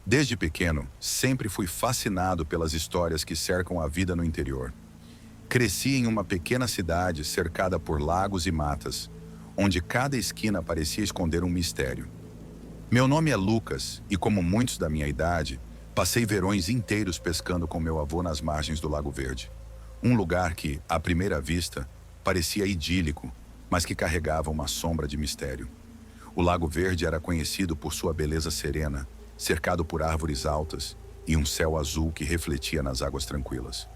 Desde pequeno, sempre fui fascinado pelas histórias que cercam a vida no interior. Cresci em uma pequena cidade cercada por lagos e matas, onde cada esquina parecia esconder um mistério. Meu nome é Lucas e, como muitos da minha idade, passei verões inteiros pescando com meu avô nas margens do Lago Verde. Um lugar que, à primeira vista, parecia idílico, mas que carregava uma sombra de mistério. O Lago Verde era conhecido por sua beleza serena, cercado por árvores altas e um céu azul que refletia nas águas tranquilas.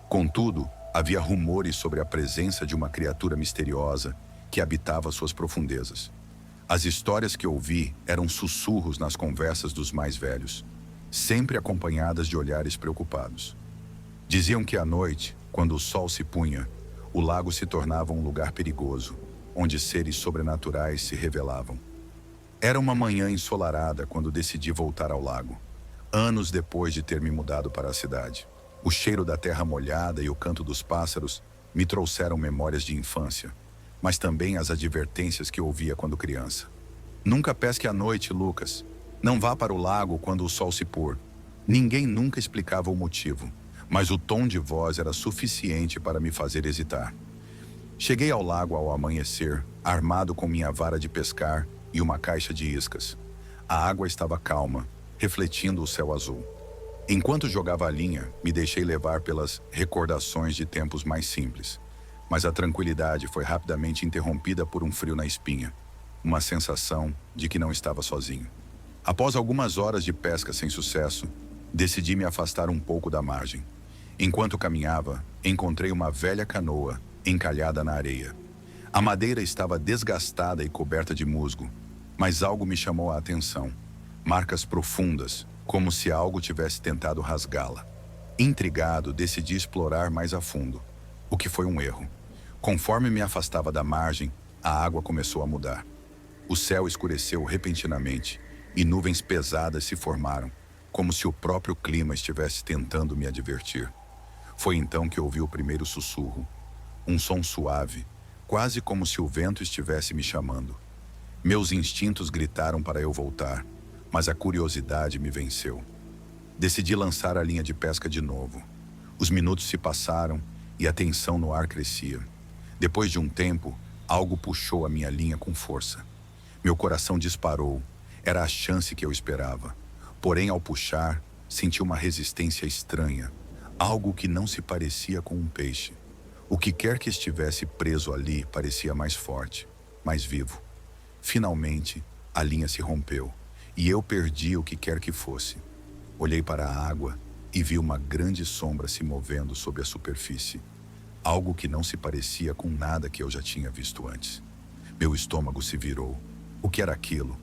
Contudo, havia rumores sobre a presença de uma criatura misteriosa que habitava suas profundezas. As histórias que ouvi eram sussurros nas conversas dos mais velhos, sempre acompanhadas de olhares preocupados. Diziam que à noite, quando o sol se punha, o lago se tornava um lugar perigoso, onde seres sobrenaturais se revelavam. Era uma manhã ensolarada quando decidi voltar ao lago, anos depois de ter me mudado para a cidade. O cheiro da terra molhada e o canto dos pássaros me trouxeram memórias de infância, mas também as advertências que ouvia quando criança. Nunca pesque à noite, Lucas. Não vá para o lago quando o sol se pôr. Ninguém nunca explicava o motivo, mas o tom de voz era suficiente para me fazer hesitar. Cheguei ao lago ao amanhecer, armado com minha vara de pescar e uma caixa de iscas. A água estava calma, refletindo o céu azul. Enquanto jogava a linha, me deixei levar pelas recordações de tempos mais simples. Mas a tranquilidade foi rapidamente interrompida por um frio na espinha, uma sensação de que não estava sozinho. Após algumas horas de pesca sem sucesso, decidi me afastar um pouco da margem. Enquanto caminhava, encontrei uma velha canoa encalhada na areia. A madeira estava desgastada e coberta de musgo, mas algo me chamou a atenção. Marcas profundas, como se algo tivesse tentado rasgá-la. Intrigado, decidi explorar mais a fundo, o que foi um erro. Conforme me afastava da margem, a água começou a mudar. O céu escureceu repentinamente e nuvens pesadas se formaram, como se o próprio clima estivesse tentando me advertir. Foi então que ouvi o primeiro sussurro, um som suave, quase como se o vento estivesse me chamando. Meus instintos gritaram para eu voltar, mas a curiosidade me venceu. Decidi lançar a linha de pesca de novo. Os minutos se passaram e a tensão no ar crescia. Depois de um tempo, algo puxou a minha linha com força. Meu coração disparou. Era a chance que eu esperava. Porém, ao puxar, senti uma resistência estranha. Algo que não se parecia com um peixe. O que quer que estivesse preso ali parecia mais forte, mais vivo. Finalmente, a linha se rompeu e eu perdi o que quer que fosse. Olhei para a água e vi uma grande sombra se movendo sob a superfície. Algo que não se parecia com nada que eu já tinha visto antes. Meu estômago se virou. O que era aquilo?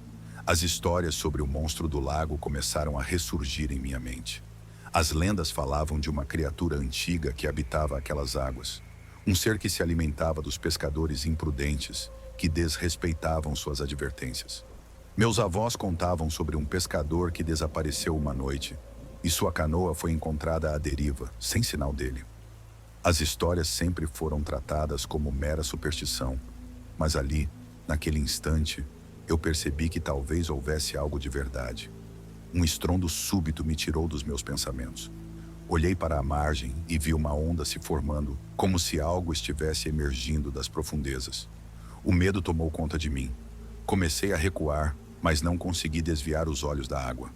As histórias sobre o monstro do lago começaram a ressurgir em minha mente. As lendas falavam de uma criatura antiga que habitava aquelas águas. Um ser que se alimentava dos pescadores imprudentes, que desrespeitavam suas advertências. Meus avós contavam sobre um pescador que desapareceu uma noite, e sua canoa foi encontrada à deriva, sem sinal dele. As histórias sempre foram tratadas como mera superstição, mas ali, naquele instante, eu percebi que talvez houvesse algo de verdade. Um estrondo súbito me tirou dos meus pensamentos. Olhei para a margem e vi uma onda se formando, como se algo estivesse emergindo das profundezas. O medo tomou conta de mim. Comecei a recuar, mas não consegui desviar os olhos da água.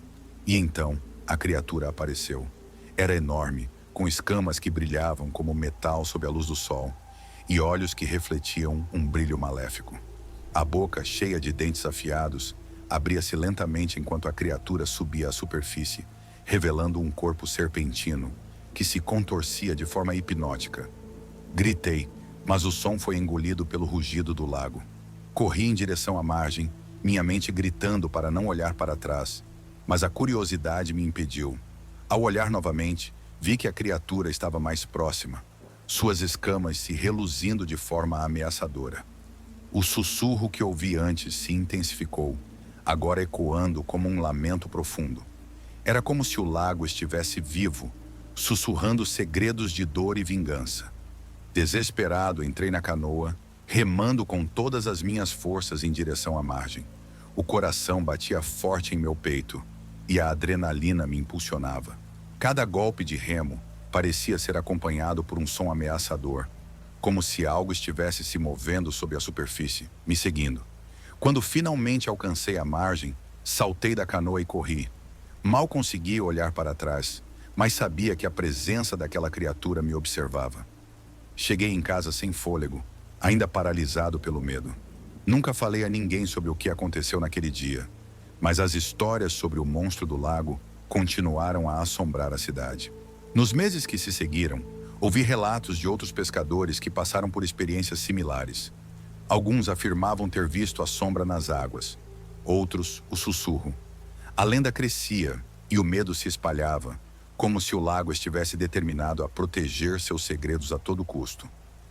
E então, a criatura apareceu. Era enorme, com escamas que brilhavam como metal sob a luz do sol, e olhos que refletiam um brilho maléfico. A boca, cheia de dentes afiados, abria-se lentamente enquanto a criatura subia à superfície, revelando um corpo serpentino que se contorcia de forma hipnótica. Gritei, mas o som foi engolido pelo rugido do lago. Corri em direção à margem, minha mente gritando para não olhar para trás, mas a curiosidade me impediu. Ao olhar novamente, vi que a criatura estava mais próxima, suas escamas se reluzindo de forma ameaçadora. O sussurro que ouvi antes se intensificou, agora ecoando como um lamento profundo. Era como se o lago estivesse vivo, sussurrando segredos de dor e vingança. Desesperado, entrei na canoa, remando com todas as minhas forças em direção à margem. O coração batia forte em meu peito. e a adrenalina me impulsionava. Cada golpe de remo parecia ser acompanhado por um som ameaçador, como se algo estivesse se movendo sob a superfície, me seguindo. Quando finalmente alcancei a margem, saltei da canoa e corri. Mal conseguia olhar para trás, mas sabia que a presença daquela criatura me observava. Cheguei em casa sem fôlego, ainda paralisado pelo medo. Nunca falei a ninguém sobre o que aconteceu naquele dia, mas as histórias sobre o monstro do lago continuaram a assombrar a cidade. Nos meses que se seguiram, ouvi relatos de outros pescadores que passaram por experiências similares. Alguns afirmavam ter visto a sombra nas águas, outros o sussurro. A lenda crescia e o medo se espalhava, como se o lago estivesse determinado a proteger seus segredos a todo custo.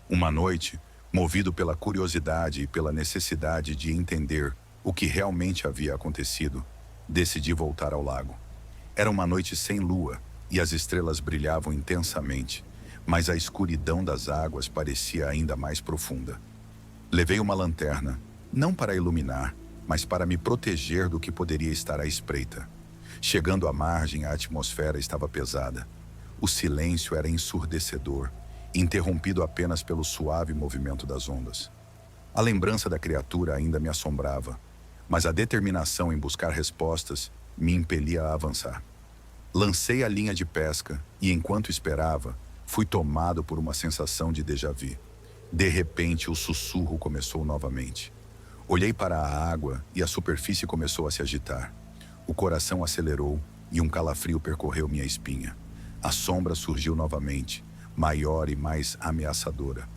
Uma noite, movido pela curiosidade e pela necessidade de entender o que realmente havia acontecido, decidi voltar ao lago. Era uma noite sem lua e as estrelas brilhavam intensamente, mas a escuridão das águas parecia ainda mais profunda. Levei uma lanterna, não para iluminar, mas para me proteger do que poderia estar à espreita. Chegando à margem, a atmosfera estava pesada. O silêncio era ensurdecedor, interrompido apenas pelo suave movimento das ondas. A lembrança da criatura ainda me assombrava, mas a determinação em buscar respostas me impelia a avançar. Lancei a linha de pesca e, enquanto esperava, fui tomado por uma sensação de déjà-vu. De repente, o sussurro começou novamente. Olhei para a água e a superfície começou a se agitar. O coração acelerou e um calafrio percorreu minha espinha. A sombra surgiu novamente, maior e mais ameaçadora.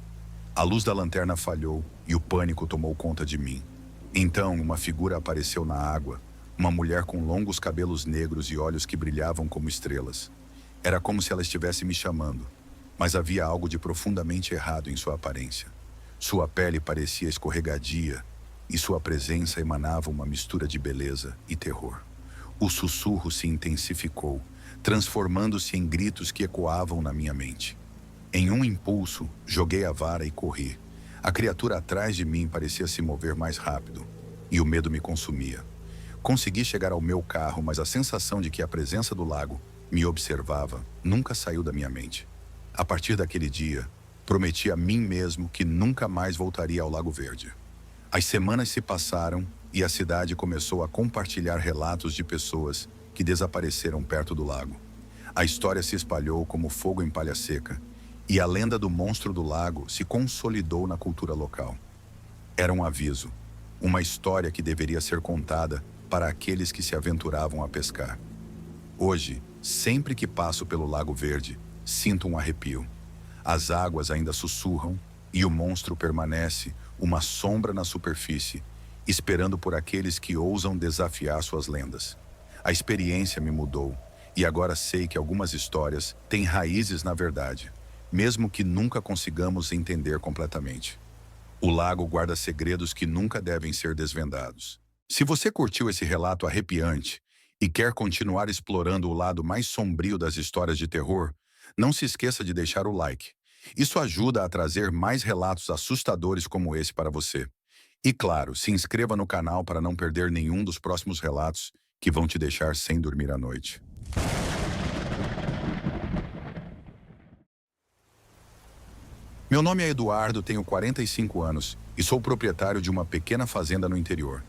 A luz da lanterna falhou e o pânico tomou conta de mim. Então, uma figura apareceu na água, uma mulher com longos cabelos negros e olhos que brilhavam como estrelas. Era como se ela estivesse me chamando, mas havia algo de profundamente errado em sua aparência. Sua pele parecia escorregadia e sua presença emanava uma mistura de beleza e terror. O sussurro se intensificou, transformando-se em gritos que ecoavam na minha mente. Em um impulso, joguei a vara e corri. A criatura atrás de mim parecia se mover mais rápido, e o medo me consumia. Consegui chegar ao meu carro, mas a sensação de que a presença do lago me observava nunca saiu da minha mente. A partir daquele dia, prometi a mim mesmo que nunca mais voltaria ao Lago Verde. As semanas se passaram e a cidade começou a compartilhar relatos de pessoas que desapareceram perto do lago. A história se espalhou como fogo em palha seca, e a lenda do monstro do lago se consolidou na cultura local. Era um aviso, uma história que deveria ser contada para aqueles que se aventuravam a pescar. Hoje, sempre que passo pelo Lago Verde, sinto um arrepio. As águas ainda sussurram e o monstro permanece, uma sombra na superfície, esperando por aqueles que ousam desafiar suas lendas. A experiência me mudou e agora sei que algumas histórias têm raízes na verdade, mesmo que nunca consigamos entender completamente. O lago guarda segredos que nunca devem ser desvendados. Se você curtiu esse relato arrepiante e quer continuar explorando o lado mais sombrio das histórias de terror, não se esqueça de deixar o like. Isso ajuda a trazer mais relatos assustadores como esse para você. E claro, se inscreva no canal para não perder nenhum dos próximos relatos que vão te deixar sem dormir à noite. Meu nome é Eduardo, tenho 45 anos e sou proprietário de uma pequena fazenda no interior.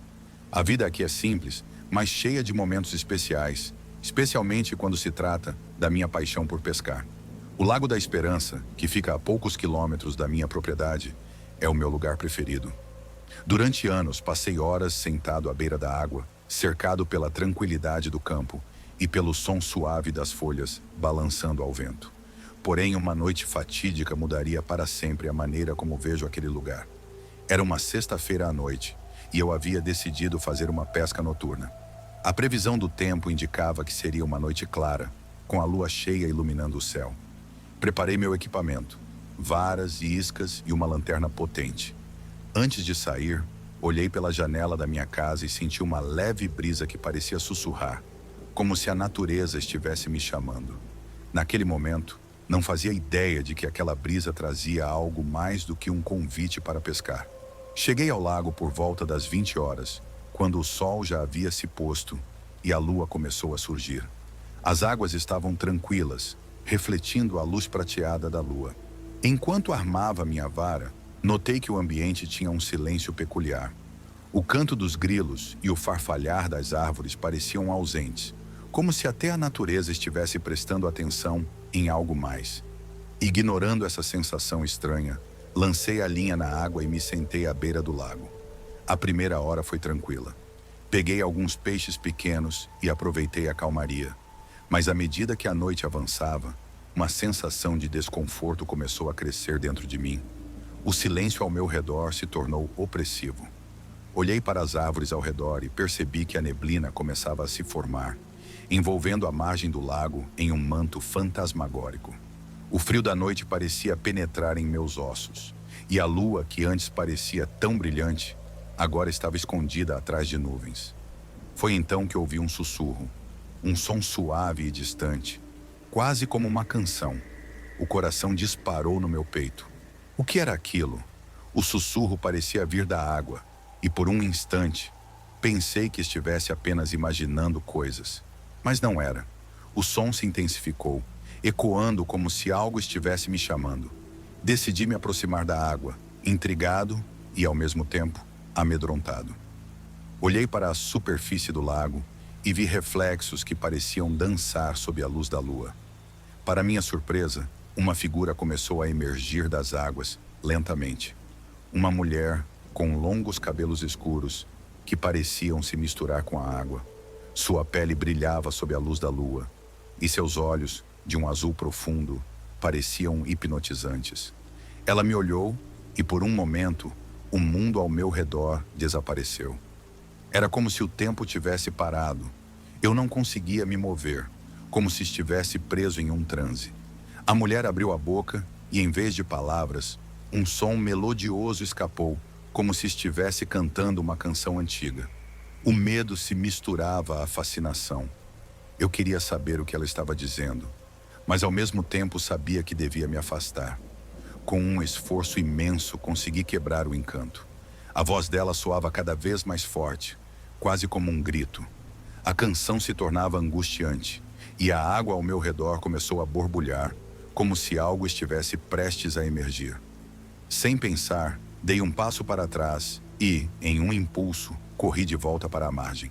A vida aqui é simples, mas cheia de momentos especiais, especialmente quando se trata da minha paixão por pescar. O Lago da Esperança, que fica a poucos quilômetros da minha propriedade, é o meu lugar preferido. Durante anos, passei horas sentado à beira da água, cercado pela tranquilidade do campo e pelo som suave das folhas balançando ao vento. Porém, uma noite fatídica mudaria para sempre a maneira como vejo aquele lugar. Era uma sexta-feira à noite e eu havia decidido fazer uma pesca noturna. A previsão do tempo indicava que seria uma noite clara, com a lua cheia iluminando o céu. Preparei meu equipamento, varas, iscas e uma lanterna potente. Antes de sair, olhei pela janela da minha casa e senti uma leve brisa que parecia sussurrar, como se a natureza estivesse me chamando. Naquele momento, não fazia ideia de que aquela brisa trazia algo mais do que um convite para pescar. Cheguei ao lago por volta das 20 horas, quando o sol já havia se posto e a lua começou a surgir. As águas estavam tranquilas, refletindo a luz prateada da lua. Enquanto armava minha vara, notei que o ambiente tinha um silêncio peculiar. O canto dos grilos e o farfalhar das árvores pareciam ausentes, como se até a natureza estivesse prestando atenção em algo mais. Ignorando essa sensação estranha, lancei a linha na água e me sentei à beira do lago. A primeira hora foi tranquila. Peguei alguns peixes pequenos e aproveitei a calmaria. Mas à medida que a noite avançava, uma sensação de desconforto começou a crescer dentro de mim. O silêncio ao meu redor se tornou opressivo. Olhei para as árvores ao redor e percebi que a neblina começava a se formar, envolvendo a margem do lago em um manto fantasmagórico. O frio da noite parecia penetrar em meus ossos, e a lua, que antes parecia tão brilhante, agora estava escondida atrás de nuvens. Foi então que ouvi um sussurro, um som suave e distante, quase como uma canção. O coração disparou no meu peito. O que era aquilo? O sussurro parecia vir da água, e por um instante, pensei que estivesse apenas imaginando coisas. Mas não era. O som se intensificou, ecoando como se algo estivesse me chamando. Decidi me aproximar da água, intrigado e, ao mesmo tempo, amedrontado. Olhei para a superfície do lago e vi reflexos que pareciam dançar sob a luz da lua. Para minha surpresa, uma figura começou a emergir das águas, lentamente. Uma mulher com longos cabelos escuros que pareciam se misturar com a água. Sua pele brilhava sob a luz da lua, e seus olhos, de um azul profundo, pareciam hipnotizantes. Ela me olhou e, por um momento, o mundo ao meu redor desapareceu. Era como se o tempo tivesse parado. Eu não conseguia me mover, como se estivesse preso em um transe. A mulher abriu a boca e, em vez de palavras, um som melodioso escapou, como se estivesse cantando uma canção antiga. O medo se misturava à fascinação. Eu queria saber o que ela estava dizendo, mas ao mesmo tempo sabia que devia me afastar. Com um esforço imenso, consegui quebrar o encanto. A voz dela soava cada vez mais forte, quase como um grito. A canção se tornava angustiante, e a água ao meu redor começou a borbulhar, como se algo estivesse prestes a emergir. Sem pensar, dei um passo para trás e, em um impulso, corri de volta para a margem.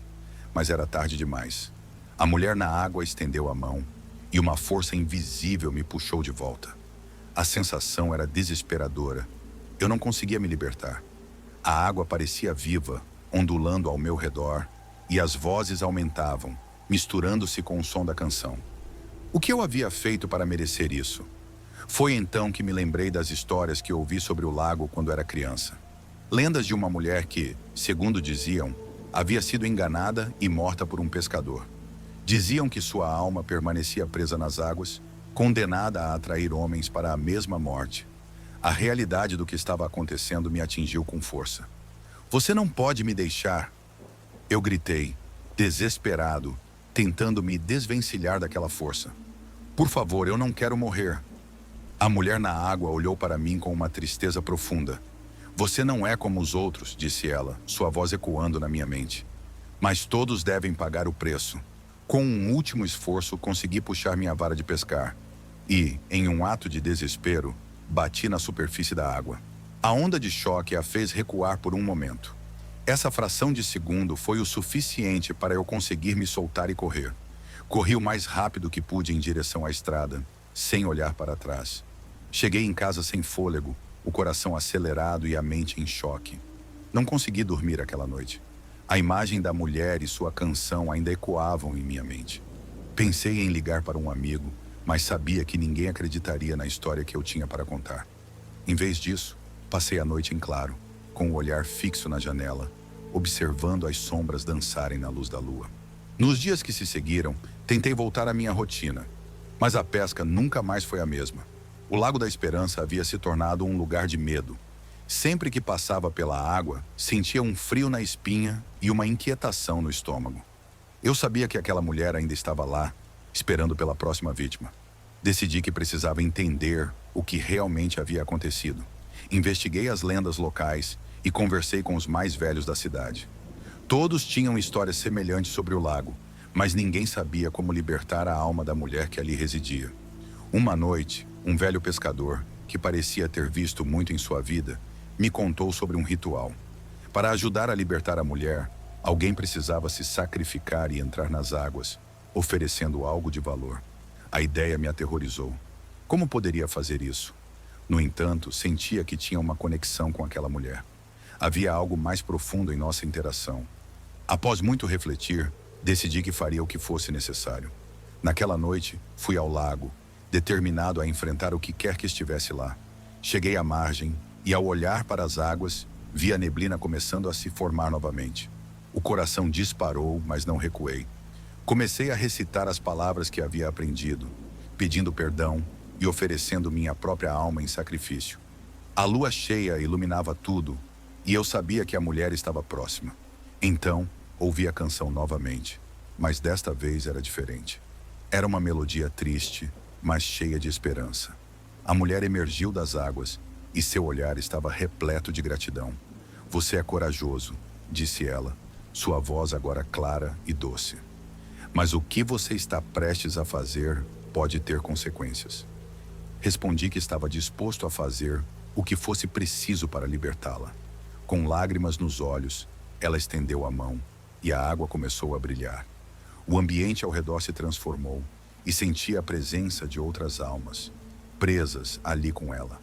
Mas era tarde demais. A mulher na água estendeu a mão e uma força invisível me puxou de volta. A sensação era desesperadora. Eu não conseguia me libertar. A água parecia viva, ondulando ao meu redor, e as vozes aumentavam, misturando-se com o som da canção. O que eu havia feito para merecer isso? Foi então que me lembrei das histórias que ouvi sobre o lago quando era criança. Lendas de uma mulher que, segundo diziam, havia sido enganada e morta por um pescador. Diziam que sua alma permanecia presa nas águas, condenada a atrair homens para a mesma morte. A realidade do que estava acontecendo me atingiu com força. "Você não pode me deixar!" Eu gritei, desesperado, tentando me desvencilhar daquela força. "Por favor, eu não quero morrer." A mulher na água olhou para mim com uma tristeza profunda. "Você não é como os outros", disse ela, sua voz ecoando na minha mente. "Mas todos devem pagar o preço." Com um último esforço, consegui puxar minha vara de pescar e, em um ato de desespero, bati na superfície da água. A onda de choque a fez recuar por um momento. Essa fração de segundo foi o suficiente para eu conseguir me soltar e correr. Corri o mais rápido que pude em direção à estrada, sem olhar para trás. Cheguei em casa sem fôlego, o coração acelerado e a mente em choque. Não consegui dormir aquela noite. A imagem da mulher e sua canção ainda ecoavam em minha mente. Pensei em ligar para um amigo, mas sabia que ninguém acreditaria na história que eu tinha para contar. Em vez disso, passei a noite em claro, com o olhar fixo na janela, observando as sombras dançarem na luz da lua. Nos dias que se seguiram, tentei voltar à minha rotina, mas a pesca nunca mais foi a mesma. O Lago da Esperança havia se tornado um lugar de medo. Sempre que passava pela água, sentia um frio na espinha e uma inquietação no estômago. Eu sabia que aquela mulher ainda estava lá, esperando pela próxima vítima. Decidi que precisava entender o que realmente havia acontecido. Investiguei as lendas locais e conversei com os mais velhos da cidade. Todos tinham histórias semelhantes sobre o lago, mas ninguém sabia como libertar a alma da mulher que ali residia. Uma noite, um velho pescador, que parecia ter visto muito em sua vida, me contou sobre um ritual. Para ajudar a libertar a mulher, alguém precisava se sacrificar e entrar nas águas, oferecendo algo de valor. A ideia me aterrorizou. Como poderia fazer isso? No entanto, sentia que tinha uma conexão com aquela mulher. Havia algo mais profundo em nossa interação. Após muito refletir, decidi que faria o que fosse necessário. Naquela noite, fui ao lago, determinado a enfrentar o que quer que estivesse lá. Cheguei à margem e, ao olhar para as águas, vi a neblina começando a se formar novamente. O coração disparou, mas não recuei. Comecei a recitar as palavras que havia aprendido, pedindo perdão e oferecendo minha própria alma em sacrifício. A lua cheia iluminava tudo, e eu sabia que a mulher estava próxima. Então, ouvi a canção novamente, mas desta vez era diferente. Era uma melodia triste, mas cheia de esperança. A mulher emergiu das águas e seu olhar estava repleto de gratidão. "Você é corajoso", disse ela, sua voz agora clara e doce. "Mas o que você está prestes a fazer pode ter consequências." Respondi que estava disposto a fazer o que fosse preciso para libertá-la. Com lágrimas nos olhos, ela estendeu a mão e a água começou a brilhar. O ambiente ao redor se transformou e senti a presença de outras almas, presas ali com ela.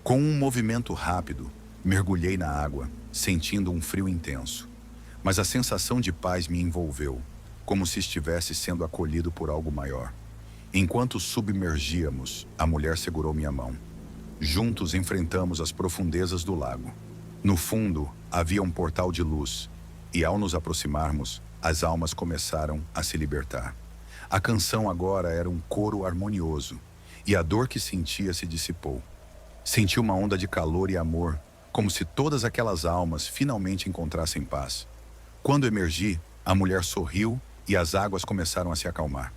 Com um movimento rápido, mergulhei na água, sentindo um frio intenso. Mas a sensação de paz me envolveu, como se estivesse sendo acolhido por algo maior. Enquanto submergíamos, a mulher segurou minha mão. Juntos enfrentamos as profundezas do lago. No fundo, havia um portal de luz, e ao nos aproximarmos, as almas começaram a se libertar. A canção agora era um coro harmonioso, e a dor que sentia se dissipou. Senti uma onda de calor e amor, como se todas aquelas almas finalmente encontrassem paz. Quando emergi, a mulher sorriu e as águas começaram a se acalmar.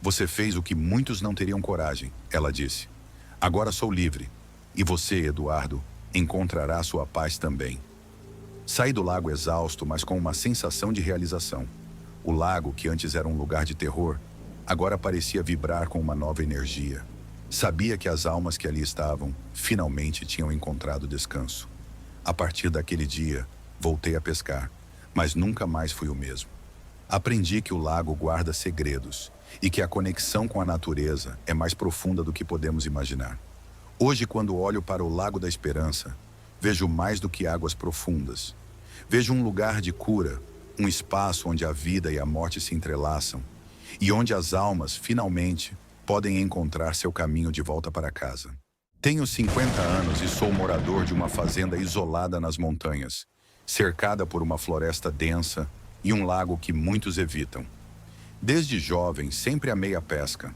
"Você fez o que muitos não teriam coragem", ela disse. "Agora sou livre, e você, Eduardo, encontrará sua paz também." Saí do lago exausto, mas com uma sensação de realização. O lago, que antes era um lugar de terror, agora parecia vibrar com uma nova energia. Sabia que as almas que ali estavam finalmente tinham encontrado descanso. A partir daquele dia, voltei a pescar, mas nunca mais fui o mesmo. Aprendi que o lago guarda segredos e que a conexão com a natureza é mais profunda do que podemos imaginar. Hoje, quando olho para o Lago da Esperança, vejo mais do que águas profundas. Vejo um lugar de cura, um espaço onde a vida e a morte se entrelaçam e onde as almas, finalmente, podem encontrar seu caminho de volta para casa. Tenho 50 anos e sou morador de uma fazenda isolada nas montanhas, cercada por uma floresta densa e um lago que muitos evitam. Desde jovem, sempre amei a pesca.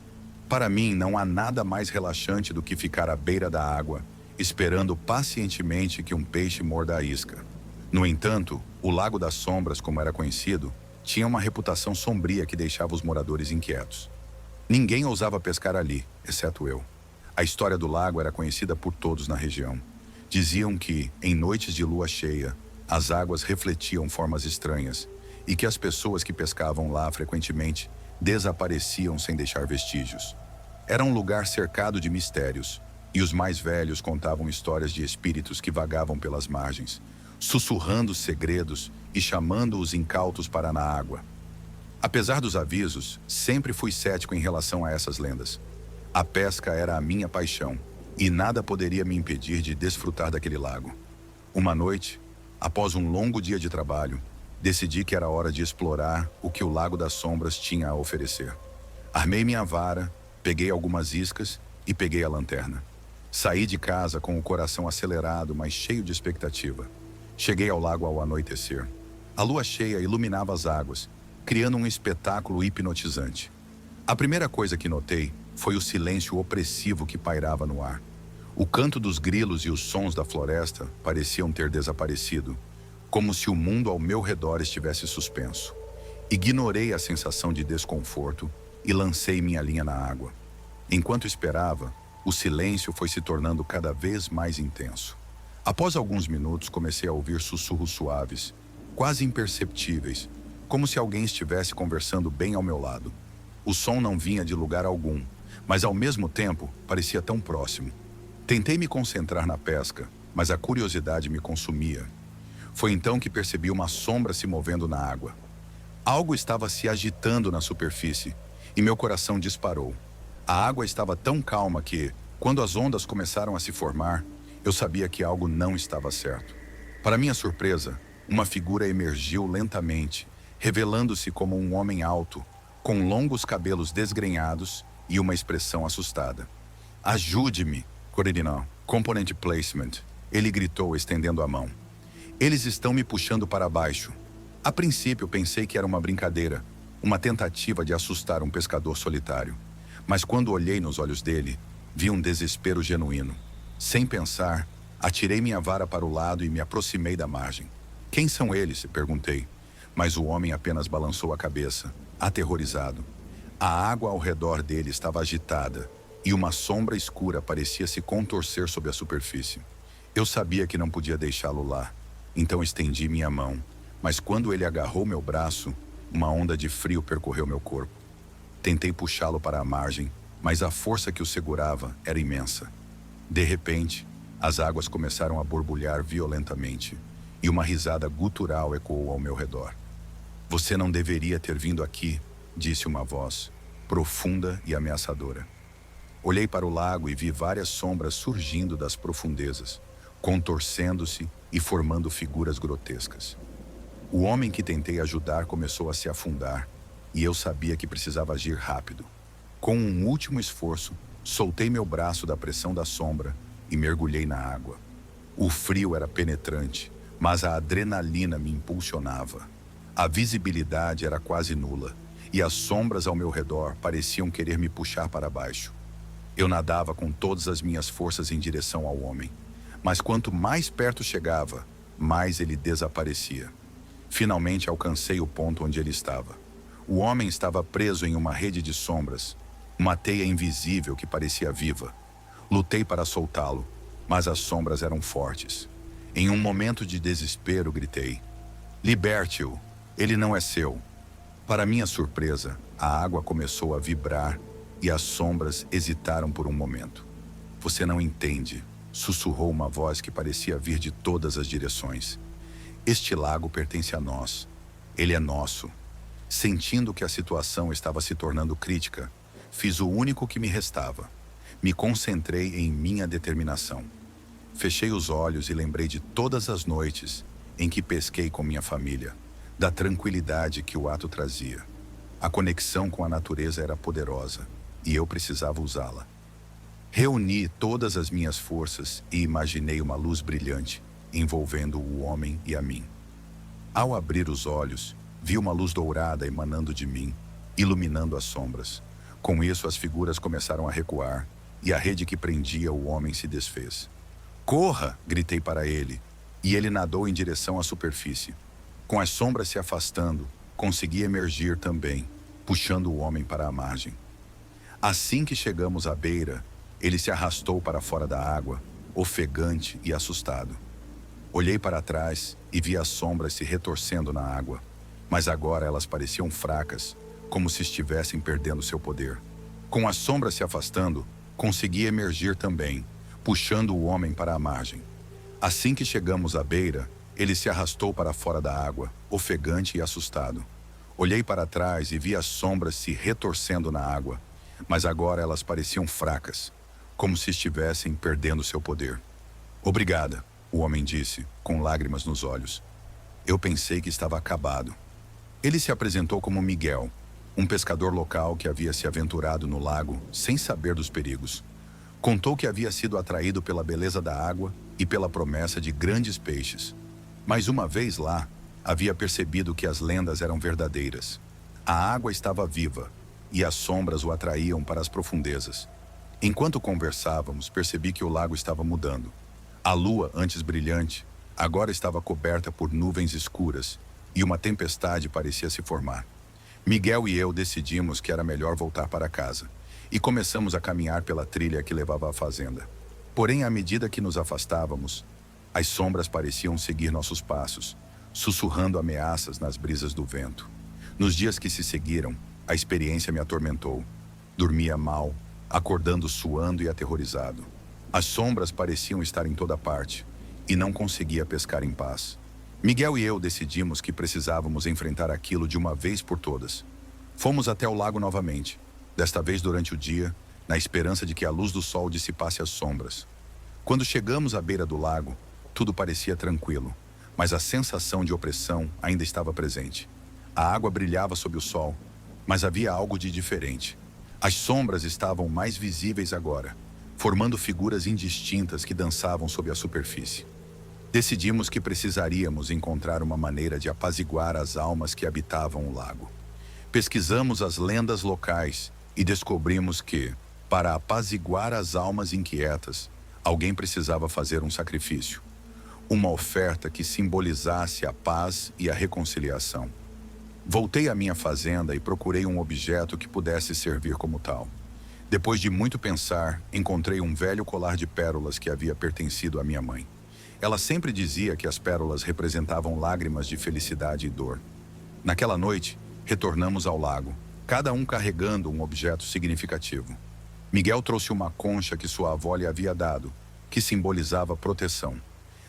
Para mim, não há nada mais relaxante do que ficar à beira da água, esperando pacientemente que um peixe morda a isca. No entanto, o Lago das Sombras, como era conhecido, tinha uma reputação sombria que deixava os moradores inquietos. Ninguém ousava pescar ali, exceto eu. A história do lago era conhecida por todos na região. Diziam que, em noites de lua cheia, as águas refletiam formas estranhas e que as pessoas que pescavam lá frequentemente desapareciam sem deixar vestígios. Era um lugar cercado de mistérios, e os mais velhos contavam histórias de espíritos que vagavam pelas margens, sussurrando segredos e chamando os incautos para na água. Apesar dos avisos, sempre fui cético em relação a essas lendas. A pesca era a minha paixão, e nada poderia me impedir de desfrutar daquele lago. Uma noite, após um longo dia de trabalho, decidi que era hora de explorar o que o Lago das Sombras tinha a oferecer. Armei minha vara, peguei algumas iscas e peguei a lanterna. Saí de casa com o coração acelerado, mas cheio de expectativa. Cheguei ao lago ao anoitecer. A lua cheia iluminava as águas, criando um espetáculo hipnotizante. A primeira coisa que notei foi o silêncio opressivo que pairava no ar. O canto dos grilos e os sons da floresta pareciam ter desaparecido, como se o mundo ao meu redor estivesse suspenso. Ignorei a sensação de desconforto e lancei minha linha na água. Enquanto esperava, o silêncio foi se tornando cada vez mais intenso. Após alguns minutos, comecei a ouvir sussurros suaves, quase imperceptíveis, como se alguém estivesse conversando bem ao meu lado. O som não vinha de lugar algum, mas ao mesmo tempo parecia tão próximo. Tentei me concentrar na pesca, mas a curiosidade me consumia. Foi então que percebi uma sombra se movendo na água. Algo estava se agitando na superfície e meu coração disparou. A água estava tão calma que, quando as ondas começaram a se formar, eu sabia que algo não estava certo. Para minha surpresa, uma figura emergiu lentamente, revelando-se como um homem alto, com longos cabelos desgrenhados e uma expressão assustada. "Ajude-me, Coordinal, Component Placement", ele gritou, estendendo a mão. "Eles estão me puxando para baixo." A princípio pensei que era uma brincadeira, uma tentativa de assustar um pescador solitário. Mas quando olhei nos olhos dele, vi um desespero genuíno. Sem pensar, atirei minha vara para o lado e me aproximei da margem. "Quem são eles?", perguntei. Mas o homem apenas balançou a cabeça, aterrorizado. A água ao redor dele estava agitada e uma sombra escura parecia se contorcer sob a superfície. Eu sabia que não podia deixá-lo lá, então estendi minha mão, mas quando ele agarrou meu braço, uma onda de frio percorreu meu corpo. Tentei puxá-lo para a margem, mas a força que o segurava era imensa. De repente, as águas começaram a borbulhar violentamente e uma risada gutural ecoou ao meu redor. "Você não deveria ter vindo aqui", disse uma voz, profunda e ameaçadora. Olhei para o lago e vi várias sombras surgindo das profundezas, contorcendo-se e formando figuras grotescas. O homem que tentei ajudar começou a se afundar, e eu sabia que precisava agir rápido. Com um último esforço, soltei meu braço da pressão da sombra e mergulhei na água. O frio era penetrante, mas a adrenalina me impulsionava. A visibilidade era quase nula, e as sombras ao meu redor pareciam querer me puxar para baixo. Eu nadava com todas as minhas forças em direção ao homem, mas quanto mais perto chegava, mais ele desaparecia. Finalmente alcancei o ponto onde ele estava. O homem estava preso em uma rede de sombras, uma teia invisível que parecia viva. Lutei para soltá-lo, mas as sombras eram fortes. Em um momento de desespero, gritei: "Liberte-o! Ele não é seu!" Para minha surpresa, a água começou a vibrar e as sombras hesitaram por um momento. "Você não entende", sussurrou uma voz que parecia vir de todas as direções. "Este lago pertence a nós. Ele é nosso." Sentindo que a situação estava se tornando crítica, fiz o único que me restava. Me concentrei em minha determinação. Fechei os olhos e lembrei de todas as noites em que pesquei com minha família, da tranquilidade que o ato trazia. A conexão com a natureza era poderosa e eu precisava usá-la. Reuni todas as minhas forças e imaginei uma luz brilhante envolvendo o homem e a mim. Ao abrir os olhos, vi uma luz dourada emanando de mim, iluminando as sombras. Com isso, as figuras começaram a recuar e a rede que prendia o homem se desfez. "Corra!", gritei para ele, e ele nadou em direção à superfície. Com as sombras se afastando, consegui emergir também, puxando o homem para a margem. Assim que chegamos à beira, ele se arrastou para fora da água, ofegante e assustado. Olhei para trás e vi as sombras se retorcendo na água, mas agora elas pareciam fracas, como se estivessem perdendo seu poder. Com as sombras se afastando, consegui emergir também, puxando o homem para a margem. Assim que chegamos à beira, ele se arrastou para fora da água, ofegante e assustado. Olhei para trás e vi as sombras se retorcendo na água, mas agora elas pareciam fracas, como se estivessem perdendo seu poder. "Obrigada", o homem disse, com lágrimas nos olhos. Eu pensei que estava acabado. Ele se apresentou como Miguel, um pescador local que havia se aventurado no lago sem saber dos perigos. Contou que havia sido atraído pela beleza da água e pela promessa de grandes peixes. Mas uma vez lá, havia percebido que as lendas eram verdadeiras. A água estava viva e as sombras o atraíam para as profundezas. Enquanto conversávamos, percebi que o lago estava mudando. A lua, antes brilhante, agora estava coberta por nuvens escuras e uma tempestade parecia se formar. Miguel e eu decidimos que era melhor voltar para casa e começamos a caminhar pela trilha que levava à fazenda. Porém, à medida que nos afastávamos, as sombras pareciam seguir nossos passos, sussurrando ameaças nas brisas do vento. Nos dias que se seguiram, a experiência me atormentou. Dormia mal, acordando suando e aterrorizado. As sombras pareciam estar em toda parte, e não conseguia pescar em paz. Miguel e eu decidimos que precisávamos enfrentar aquilo de uma vez por todas. Fomos até o lago novamente, desta vez durante o dia, na esperança de que a luz do sol dissipasse as sombras. Quando chegamos à beira do lago, tudo parecia tranquilo, mas a sensação de opressão ainda estava presente. A água brilhava sob o sol, mas havia algo de diferente. As sombras estavam mais visíveis agora, formando figuras indistintas que dançavam sob a superfície. Decidimos que precisaríamos encontrar uma maneira de apaziguar as almas que habitavam o lago. Pesquisamos as lendas locais e descobrimos que, para apaziguar as almas inquietas, alguém precisava fazer um sacrifício. Uma oferta que simbolizasse a paz e a reconciliação. Voltei à minha fazenda e procurei um objeto que pudesse servir como tal. Depois de muito pensar, encontrei um velho colar de pérolas que havia pertencido à minha mãe. Ela sempre dizia que as pérolas representavam lágrimas de felicidade e dor. Naquela noite, retornamos ao lago, cada um carregando um objeto significativo. Miguel trouxe uma concha que sua avó lhe havia dado, que simbolizava proteção.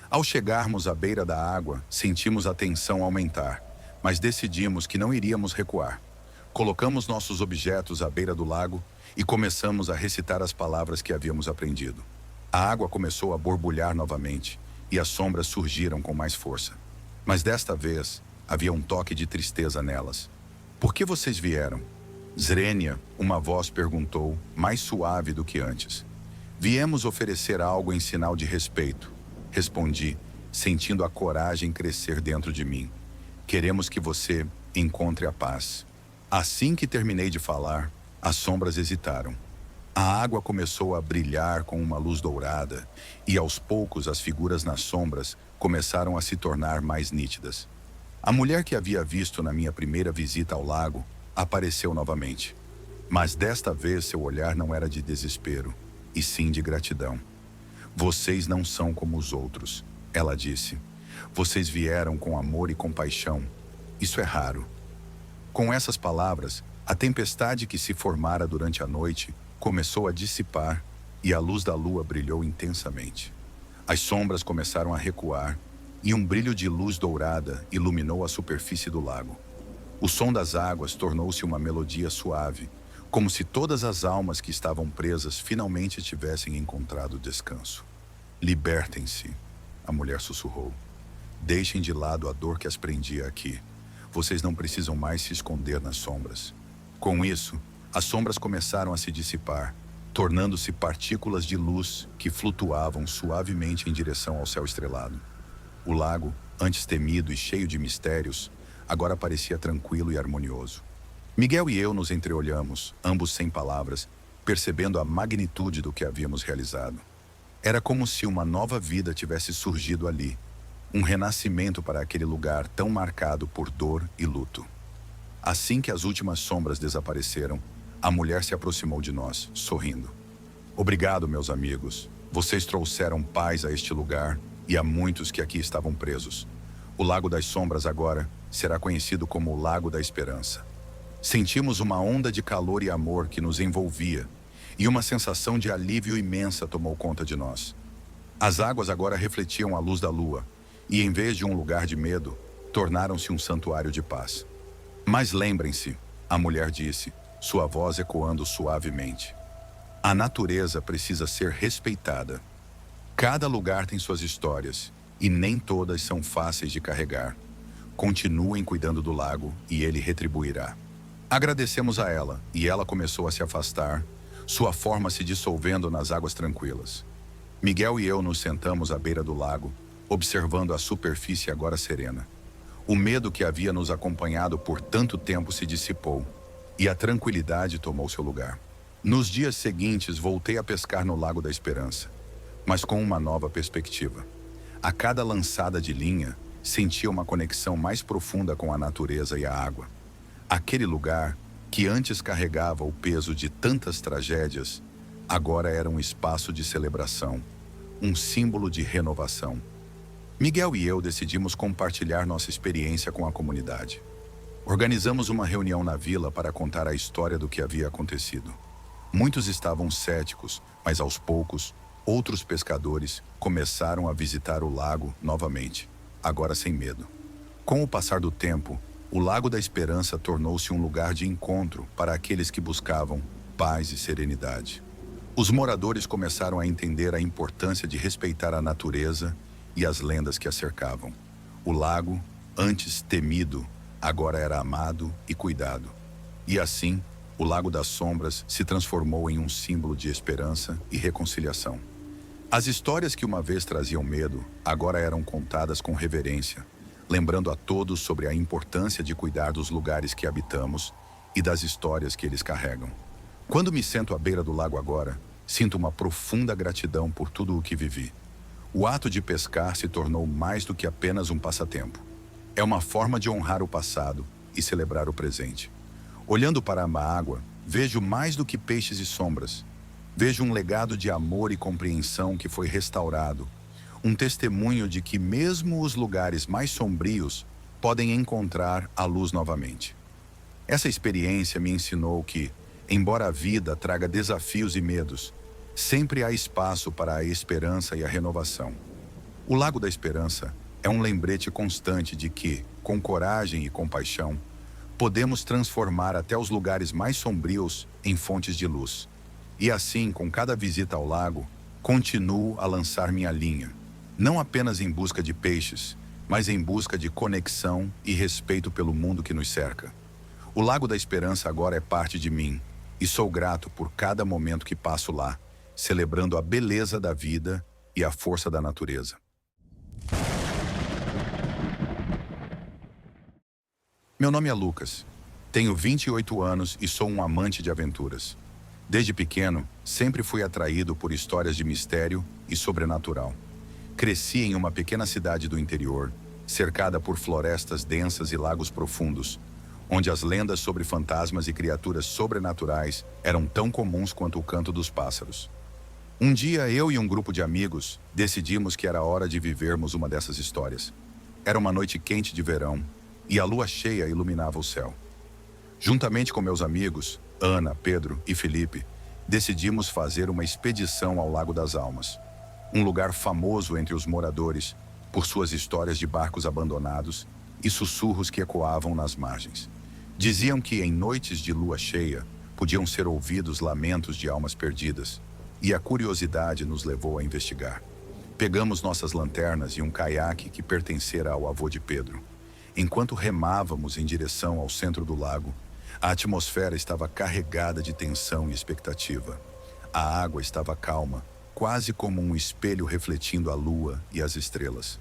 Ao chegarmos à beira da água, sentimos a tensão aumentar, mas decidimos que não iríamos recuar. Colocamos nossos objetos à beira do lago e começamos a recitar as palavras que havíamos aprendido. A água começou a borbulhar novamente e as sombras surgiram com mais força. Mas desta vez, havia um toque de tristeza nelas. Por que vocês vieram? Zrenia, uma voz perguntou, mais suave do que antes. Viemos oferecer algo em sinal de respeito, respondi, sentindo a coragem crescer dentro de mim. Queremos que você encontre a paz. Assim que terminei de falar, as sombras hesitaram. A água começou a brilhar com uma luz dourada e aos poucos as figuras nas sombras começaram a se tornar mais nítidas. A mulher que havia visto na minha primeira visita ao lago apareceu novamente. Mas desta vez seu olhar não era de desespero, e sim de gratidão. Vocês não são como os outros, ela disse. Vocês vieram com amor e compaixão. Isso é raro. Com essas palavras, a tempestade que se formara durante a noite começou a dissipar e a luz da lua brilhou intensamente. As sombras começaram a recuar e um brilho de luz dourada iluminou a superfície do lago. O som das águas tornou-se uma melodia suave, como se todas as almas que estavam presas finalmente tivessem encontrado descanso. Libertem-se, a mulher sussurrou. Deixem de lado a dor que as prendia aqui. Vocês não precisam mais se esconder nas sombras. Com isso, as sombras começaram a se dissipar, tornando-se partículas de luz que flutuavam suavemente em direção ao céu estrelado. O lago, antes temido e cheio de mistérios, agora parecia tranquilo e harmonioso. Miguel e eu nos entreolhamos, ambos sem palavras, percebendo a magnitude do que havíamos realizado. Era como se uma nova vida tivesse surgido ali, um renascimento para aquele lugar tão marcado por dor e luto. Assim que as últimas sombras desapareceram, a mulher se aproximou de nós, sorrindo. Obrigado, meus amigos. Vocês trouxeram paz a este lugar e a muitos que aqui estavam presos. O Lago das Sombras agora será conhecido como o Lago da Esperança. Sentimos uma onda de calor e amor que nos envolvia, e uma sensação de alívio imensa tomou conta de nós. As águas agora refletiam a luz da lua, e em vez de um lugar de medo, tornaram-se um santuário de paz. Mas lembrem-se, a mulher disse, sua voz ecoando suavemente. A natureza precisa ser respeitada. Cada lugar tem suas histórias, e nem todas são fáceis de carregar. Continuem cuidando do lago, e ele retribuirá. Agradecemos a ela, e ela começou a se afastar, sua forma se dissolvendo nas águas tranquilas. Miguel e eu nos sentamos à beira do lago, observando a superfície agora serena. O medo que havia nos acompanhado por tanto tempo se dissipou, e a tranquilidade tomou seu lugar. Nos dias seguintes, voltei a pescar no Lago da Esperança, mas com uma nova perspectiva. A cada lançada de linha, sentia uma conexão mais profunda com a natureza e a água. Aquele lugar, que antes carregava o peso de tantas tragédias, agora era um espaço de celebração, um símbolo de renovação. Miguel e eu decidimos compartilhar nossa experiência com a comunidade. Organizamos uma reunião na vila para contar a história do que havia acontecido. Muitos estavam céticos, mas aos poucos, outros pescadores começaram a visitar o lago novamente, agora sem medo. Com o passar do tempo, o Lago da Esperança tornou-se um lugar de encontro para aqueles que buscavam paz e serenidade. Os moradores começaram a entender a importância de respeitar a natureza e as lendas que a cercavam. O lago, antes temido, agora era amado e cuidado. E assim, o Lago das Sombras se transformou em um símbolo de esperança e reconciliação. As histórias que uma vez traziam medo, agora eram contadas com reverência, lembrando a todos sobre a importância de cuidar dos lugares que habitamos e das histórias que eles carregam. Quando me sento à beira do lago agora, sinto uma profunda gratidão por tudo o que vivi. O ato de pescar se tornou mais do que apenas um passatempo. É uma forma de honrar o passado e celebrar o presente. Olhando para a água, vejo mais do que peixes e sombras. Vejo um legado de amor e compreensão que foi restaurado. Um testemunho de que mesmo os lugares mais sombrios podem encontrar a luz novamente. Essa experiência me ensinou que, embora a vida traga desafios e medos, sempre há espaço para a esperança e a renovação. O Lago da Esperança é um lembrete constante de que, com coragem e compaixão, podemos transformar até os lugares mais sombrios em fontes de luz. E assim, com cada visita ao lago, continuo a lançar minha linha, não apenas em busca de peixes, mas em busca de conexão e respeito pelo mundo que nos cerca. O Lago da Esperança agora é parte de mim, e sou grato por cada momento que passo lá, celebrando a beleza da vida e a força da natureza. Meu nome é Lucas. Tenho 28 anos e sou um amante de aventuras. Desde pequeno, sempre fui atraído por histórias de mistério e sobrenatural. Cresci em uma pequena cidade do interior, cercada por florestas densas e lagos profundos, onde as lendas sobre fantasmas e criaturas sobrenaturais eram tão comuns quanto o canto dos pássaros. Um dia, eu e um grupo de amigos decidimos que era hora de vivermos uma dessas histórias. Era uma noite quente de verão e a lua cheia iluminava o céu. Juntamente com meus amigos, Ana, Pedro e Felipe, decidimos fazer uma expedição ao Lago das Almas, um lugar famoso entre os moradores por suas histórias de barcos abandonados e sussurros que ecoavam nas margens. Diziam que em noites de lua cheia podiam ser ouvidos lamentos de almas perdidas, e a curiosidade nos levou a investigar. Pegamos nossas lanternas e um caiaque que pertencera ao avô de Pedro. Enquanto remávamos em direção ao centro do lago, a atmosfera estava carregada de tensão e expectativa. A água estava calma, quase como um espelho refletindo a lua e as estrelas.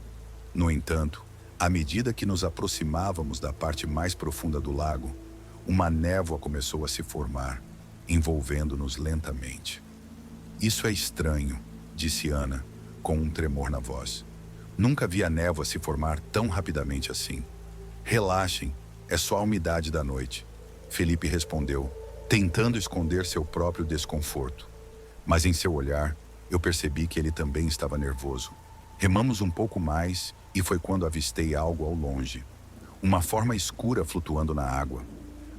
No entanto, à medida que nos aproximávamos da parte mais profunda do lago, uma névoa começou a se formar, envolvendo-nos lentamente. "Isso é estranho", disse Ana, com um tremor na voz. "Nunca vi a névoa se formar tão rapidamente assim." "Relaxem, é só a umidade da noite", Felipe respondeu, tentando esconder seu próprio desconforto. Mas em seu olhar, eu percebi que ele também estava nervoso. Remamos um pouco mais e foi quando avistei algo ao longe. Uma forma escura flutuando na água.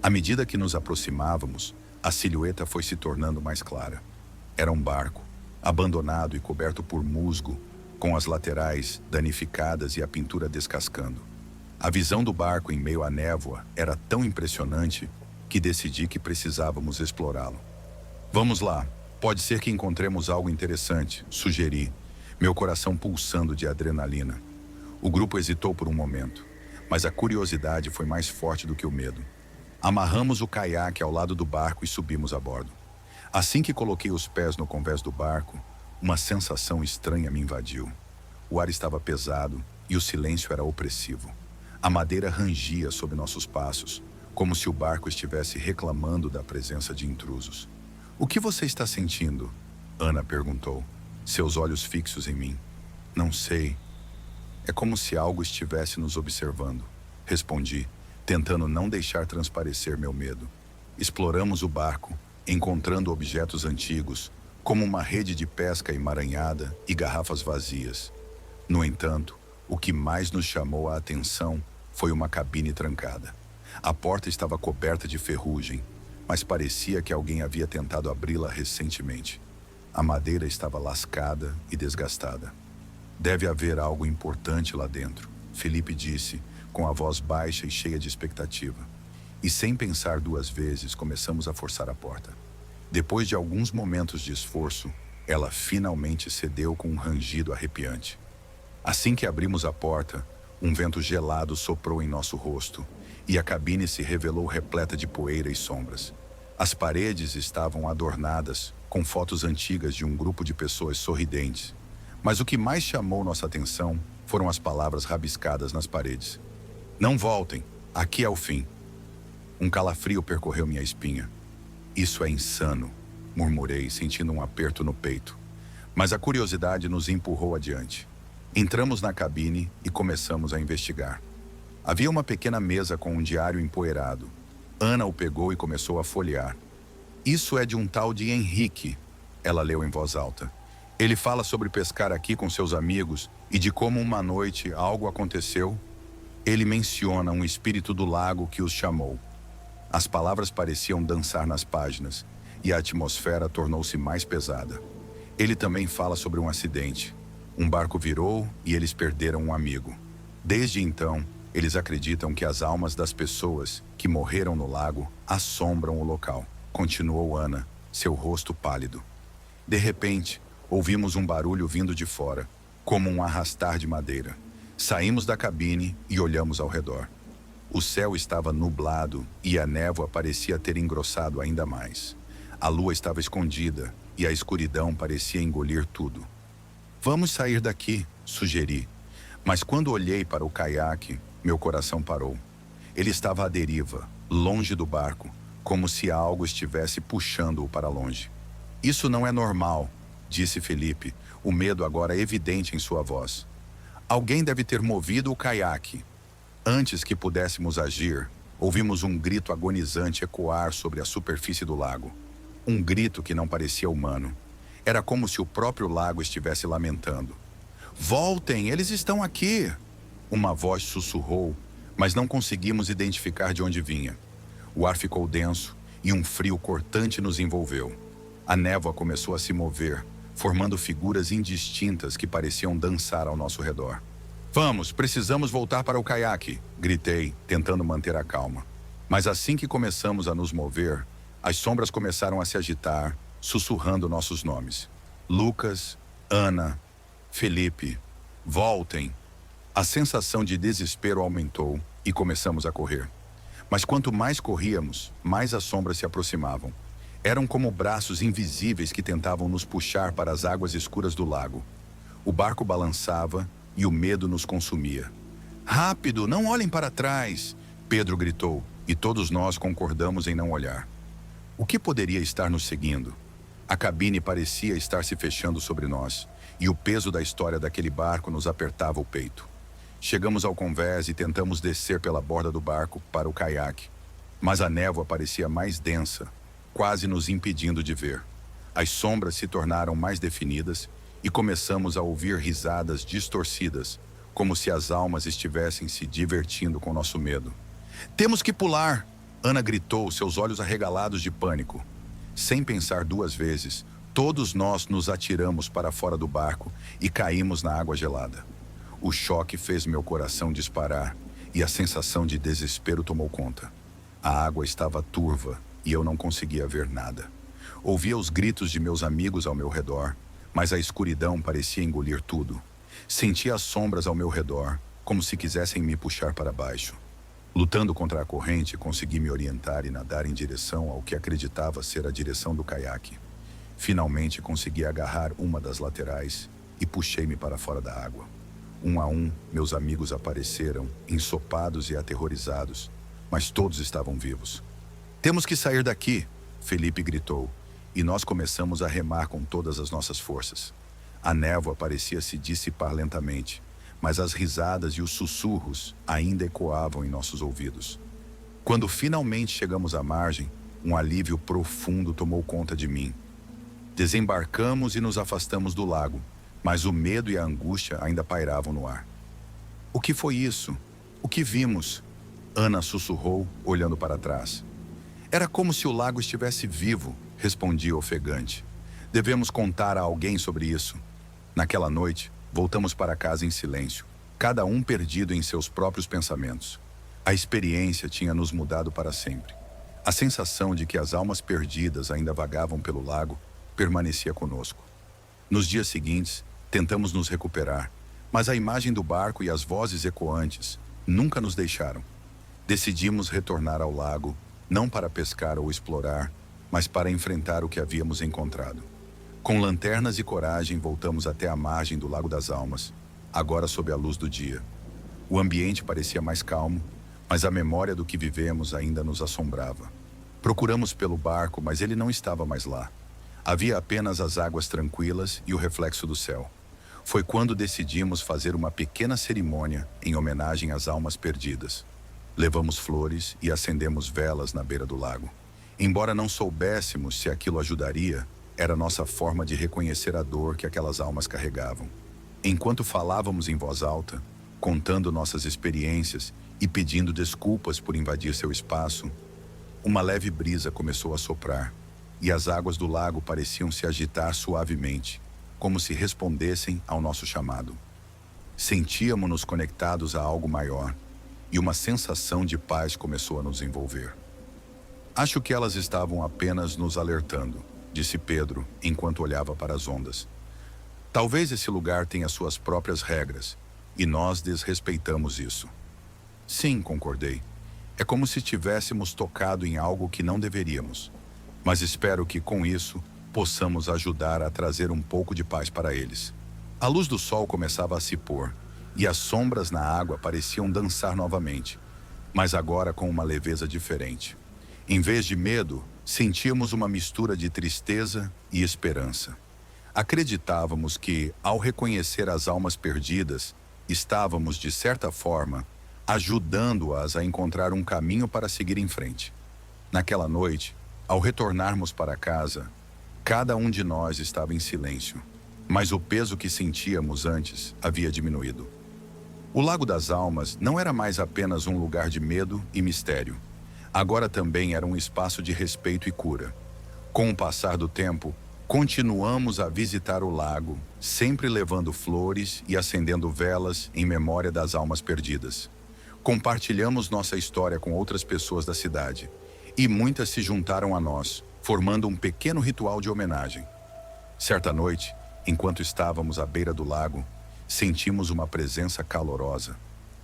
À medida que nos aproximávamos, a silhueta foi se tornando mais clara. Era um barco, abandonado e coberto por musgo, com as laterais danificadas e a pintura descascando. A visão do barco em meio à névoa era tão impressionante que decidi que precisávamos explorá-lo. "Vamos lá, pode ser que encontremos algo interessante", sugeri, meu coração pulsando de adrenalina. O grupo hesitou por um momento, mas a curiosidade foi mais forte do que o medo. Amarramos o caiaque ao lado do barco e subimos a bordo. Assim que coloquei os pés no convés do barco, uma sensação estranha me invadiu. O ar estava pesado e o silêncio era opressivo. A madeira rangia sob nossos passos, como se o barco estivesse reclamando da presença de intrusos. "O que você está sentindo?", Ana perguntou, seus olhos fixos em mim. "Não sei. É como se algo estivesse nos observando", respondi, tentando não deixar transparecer meu medo. Exploramos o barco, encontrando objetos antigos, como uma rede de pesca emaranhada e garrafas vazias. No entanto, o que mais nos chamou a atenção foi uma cabine trancada. A porta estava coberta de ferrugem, mas parecia que alguém havia tentado abri-la recentemente. A madeira estava lascada e desgastada. Deve haver algo importante lá dentro, Felipe disse, com a voz baixa e cheia de expectativa. E sem pensar duas vezes, começamos a forçar a porta. Depois de alguns momentos de esforço, ela finalmente cedeu com um rangido arrepiante. Assim que abrimos a porta, um vento gelado soprou em nosso rosto e a cabine se revelou repleta de poeira e sombras. As paredes estavam adornadas com fotos antigas de um grupo de pessoas sorridentes. Mas o que mais chamou nossa atenção foram as palavras rabiscadas nas paredes. Não voltem, aqui é o fim. Um calafrio percorreu minha espinha. Isso é insano, murmurei, sentindo um aperto no peito. Mas a curiosidade nos empurrou adiante. Entramos na cabine e começamos a investigar. Havia uma pequena mesa com um diário empoeirado. Ana o pegou e começou a folhear. Isso é de um tal de Henrique, ela leu em voz alta. Ele fala sobre pescar aqui com seus amigos e de como uma noite algo aconteceu. Ele menciona um espírito do lago que os chamou. As palavras pareciam dançar nas páginas e a atmosfera tornou-se mais pesada. Ele também fala sobre um acidente. Um barco virou e eles perderam um amigo. Desde então, eles acreditam que as almas das pessoas que morreram no lago assombram o local. Continuou Ana, seu rosto pálido. De repente, ouvimos um barulho vindo de fora, como um arrastar de madeira. Saímos da cabine e olhamos ao redor. O céu estava nublado e a névoa parecia ter engrossado ainda mais. A lua estava escondida e a escuridão parecia engolir tudo. Vamos sair daqui, sugeri. Mas quando olhei para o caiaque, meu coração parou. Ele estava à deriva, longe do barco, como se algo estivesse puxando-o para longe. Isso não é normal, disse Felipe, o medo agora evidente em sua voz. Alguém deve ter movido o caiaque. Antes que pudéssemos agir, ouvimos um grito agonizante ecoar sobre a superfície do lago. Um grito que não parecia humano. Era como se o próprio lago estivesse lamentando. Voltem, eles estão aqui! Uma voz sussurrou, mas não conseguimos identificar de onde vinha. O ar ficou denso e um frio cortante nos envolveu. A névoa começou a se mover, formando figuras indistintas que pareciam dançar ao nosso redor. Vamos, precisamos voltar para o caiaque, gritei, tentando manter a calma. Mas assim que começamos a nos mover, as sombras começaram a se agitar, sussurrando nossos nomes. Lucas, Ana, Felipe, voltem. A sensação de desespero aumentou e começamos a correr. Mas quanto mais corríamos, mais as sombras se aproximavam. Eram como braços invisíveis que tentavam nos puxar para as águas escuras do lago. O barco balançava e o medo nos consumia. Rápido, não olhem para trás! Pedro gritou, e todos nós concordamos em não olhar. O que poderia estar nos seguindo? A cabine parecia estar se fechando sobre nós, e o peso da história daquele barco nos apertava o peito. Chegamos ao convés e tentamos descer pela borda do barco para o caiaque, mas a névoa parecia mais densa, quase nos impedindo de ver. As sombras se tornaram mais definidas e começamos a ouvir risadas distorcidas, como se as almas estivessem se divertindo com nosso medo. Temos que pular! Ana gritou, seus olhos arregalados de pânico. Sem pensar duas vezes, todos nós nos atiramos para fora do barco e caímos na água gelada. O choque fez meu coração disparar e a sensação de desespero tomou conta. A água estava turva e eu não conseguia ver nada. Ouvia os gritos de meus amigos ao meu redor, mas a escuridão parecia engolir tudo. Sentia as sombras ao meu redor, como se quisessem me puxar para baixo. Lutando contra a corrente, consegui me orientar e nadar em direção ao que acreditava ser a direção do caiaque. Finalmente consegui agarrar uma das laterais e puxei-me para fora da água. Um a um, meus amigos apareceram, ensopados e aterrorizados, mas todos estavam vivos. Temos que sair daqui, Felipe gritou, e nós começamos a remar com todas as nossas forças. A névoa parecia se dissipar lentamente, mas as risadas e os sussurros ainda ecoavam em nossos ouvidos. Quando finalmente chegamos à margem, um alívio profundo tomou conta de mim. Desembarcamos e nos afastamos do lago, mas o medo e a angústia ainda pairavam no ar. O que foi isso? O que vimos? Ana sussurrou, olhando para trás. Era como se o lago estivesse vivo, respondi ofegante. Devemos contar a alguém sobre isso. Naquela noite, voltamos para casa em silêncio, cada um perdido em seus próprios pensamentos. A experiência tinha nos mudado para sempre. A sensação de que as almas perdidas ainda vagavam pelo lago permanecia conosco. Nos dias seguintes, tentamos nos recuperar, mas a imagem do barco e as vozes ecoantes nunca nos deixaram. Decidimos retornar ao lago, não para pescar ou explorar, mas para enfrentar o que havíamos encontrado. Com lanternas e coragem, voltamos até a margem do Lago das Almas, agora sob a luz do dia. O ambiente parecia mais calmo, mas a memória do que vivemos ainda nos assombrava. Procuramos pelo barco, mas ele não estava mais lá. Havia apenas as águas tranquilas e o reflexo do céu. Foi quando decidimos fazer uma pequena cerimônia em homenagem às almas perdidas. Levamos flores e acendemos velas na beira do lago. Embora não soubéssemos se aquilo ajudaria, era nossa forma de reconhecer a dor que aquelas almas carregavam. Enquanto falávamos em voz alta, contando nossas experiências e pedindo desculpas por invadir seu espaço, uma leve brisa começou a soprar, e as águas do lago pareciam se agitar suavemente, como se respondessem ao nosso chamado. Sentíamos-nos conectados a algo maior, e uma sensação de paz começou a nos envolver. Acho que elas estavam apenas nos alertando, disse Pedro, enquanto olhava para as ondas. Talvez esse lugar tenha suas próprias regras, e nós desrespeitamos isso. Sim, concordei. É como se tivéssemos tocado em algo que não deveríamos. Mas espero que, com isso, possamos ajudar a trazer um pouco de paz para eles. A luz do sol começava a se pôr, e as sombras na água pareciam dançar novamente, mas agora com uma leveza diferente. Em vez de medo, sentíamos uma mistura de tristeza e esperança. Acreditávamos que, ao reconhecer as almas perdidas, estávamos, de certa forma, ajudando-as a encontrar um caminho para seguir em frente. Naquela noite, ao retornarmos para casa, cada um de nós estava em silêncio, mas o peso que sentíamos antes havia diminuído. O Lago das Almas não era mais apenas um lugar de medo e mistério. Agora também era um espaço de respeito e cura. Com o passar do tempo, continuamos a visitar o lago, sempre levando flores e acendendo velas em memória das almas perdidas. Compartilhamos nossa história com outras pessoas da cidade, e muitas se juntaram a nós, formando um pequeno ritual de homenagem. Certa noite, enquanto estávamos à beira do lago, sentimos uma presença calorosa.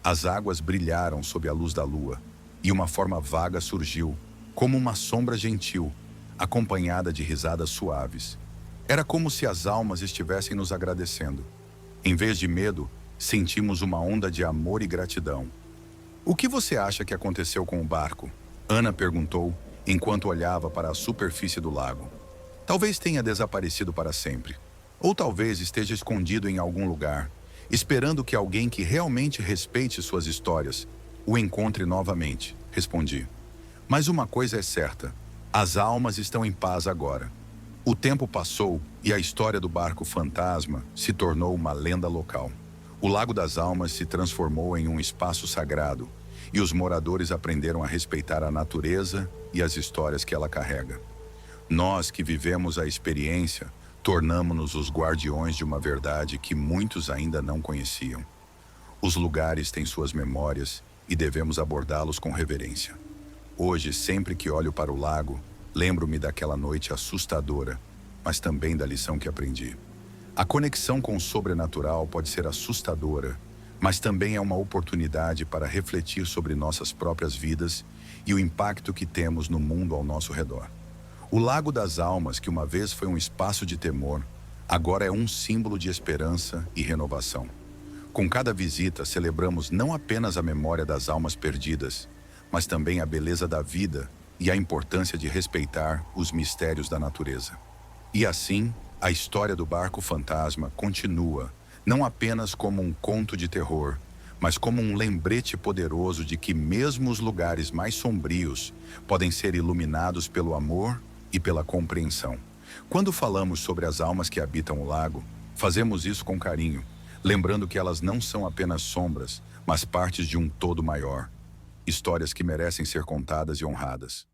As águas brilharam sob a luz da lua, e uma forma vaga surgiu, como uma sombra gentil, acompanhada de risadas suaves. Era como se as almas estivessem nos agradecendo. Em vez de medo, sentimos uma onda de amor e gratidão. "O que você acha que aconteceu com o barco?" Ana perguntou, enquanto olhava para a superfície do lago. "Talvez tenha desaparecido para sempre. Ou talvez esteja escondido em algum lugar, esperando que alguém que realmente respeite suas histórias o encontre novamente", respondi. "Mas uma coisa é certa, as almas estão em paz agora." O tempo passou e a história do barco fantasma se tornou uma lenda local. O Lago das Almas se transformou em um espaço sagrado, e os moradores aprenderam a respeitar a natureza e as histórias que ela carrega. Nós que vivemos a experiência, tornamo-nos os guardiões de uma verdade que muitos ainda não conheciam. Os lugares têm suas memórias e devemos abordá-los com reverência. Hoje, sempre que olho para o lago, lembro-me daquela noite assustadora, mas também da lição que aprendi. A conexão com o sobrenatural pode ser assustadora, mas também é uma oportunidade para refletir sobre nossas próprias vidas e o impacto que temos no mundo ao nosso redor. O Lago das Almas, que uma vez foi um espaço de temor, agora é um símbolo de esperança e renovação. Com cada visita, celebramos não apenas a memória das almas perdidas, mas também a beleza da vida e a importância de respeitar os mistérios da natureza. E assim, a história do barco fantasma continua, não apenas como um conto de terror, mas como um lembrete poderoso de que mesmo os lugares mais sombrios podem ser iluminados pelo amor e pela compreensão. Quando falamos sobre as almas que habitam o lago, fazemos isso com carinho, lembrando que elas não são apenas sombras, mas partes de um todo maior. Histórias que merecem ser contadas e honradas.